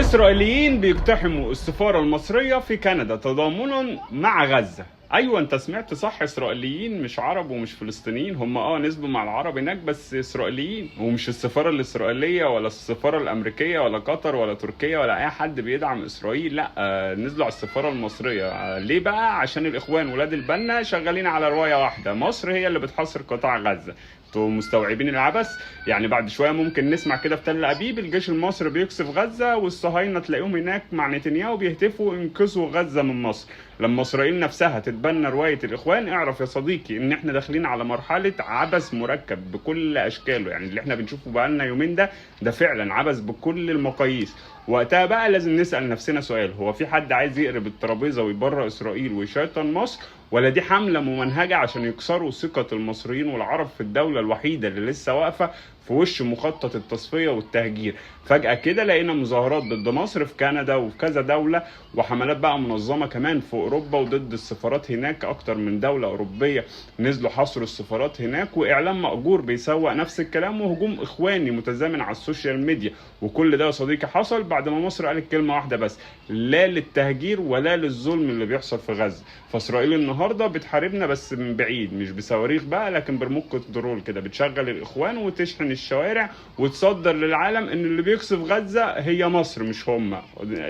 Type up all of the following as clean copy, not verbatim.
إسرائيليين بيقتحموا السفارة المصرية في كندا تضامنا مع غزة. ايوه انت سمعت صح، اسرائيليين مش عرب ومش فلسطينيين، هم نزلوا مع العرب هناك بس اسرائيليين، ومش السفاره الاسرائيليه ولا السفاره الامريكيه ولا قطر ولا تركيا ولا اي حد بيدعم اسرائيل، لا نزلوا على السفاره المصريه. ليه بقى؟ عشان الاخوان ولاد البنا شغالين على روايه واحده، مصر هي اللي بتحاصر قطاع غزه. انتوا مستوعبين العبث؟ يعني بعد شويه ممكن نسمع كده في تل ابيب الجيش المصري بيقصف غزه والصهاينه تلاقيهم هناك مع نتنياهو بيهتفوا انقذوا غزه من مصر. لما اسرائيل نفسها تتبنى روايه الاخوان، اعرف يا صديقي ان احنا داخلين على مرحله عبث مركب بكل اشكاله. يعني اللي احنا بنشوفه بقالنا يومين ده فعلا عبث بكل المقاييس. وقتها بقى لازم نسال نفسنا سؤال: هو في حد عايز يقرب الترابيزه ويبرر اسرائيل ويشيطن مصر، ولا دي حمله ممنهجه عشان يكسروا ثقه المصريين والعرب في الدوله الوحيده اللي لسه واقفه في وش مخطط التصفيه والتهجير؟ فجاه كده لقينا مظاهرات ضد مصر في كندا وفي كذا دوله، وحملات بقى منظمه كمان في اوروبا وضد السفارات هناك. اكتر من دوله اوروبيه نزلوا حصروا السفارات هناك، واعلام مأجور بيسوق نفس الكلام، وهجوم اخواني متزامن على السوشيال ميديا. وكل ده يا صديقي حصل بعد ما مصر قالت كلمه واحده بس: لا للتهجير ولا للظلم اللي بيحصل في غزه. فاسرائيل النهارده بتحاربنا بس من بعيد، مش بصواريخ بقى لكن برموج كنترول كده، بتشغل الاخوان وتشحن الشوارع وتصدر للعالم ان اللي بيقصف غزه هي مصر مش هم.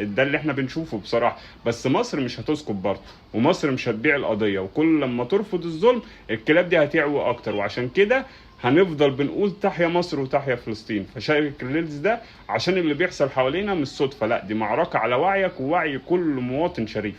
ده اللي احنا بنشوفه بصراحه. بس مصر مش هتسكت برضه، ومصر مش هتبيع القضيه، وكل لما ترفض الظلم الكلاب دي هتعوي اكتر. وعشان كده هنفضل بنقول تحيا مصر وتحيا فلسطين. فشارك الريلز ده عشان اللي بيحصل حوالينا مش صدفه، لا دي معركه على وعيك ووعي كل مواطن شريف.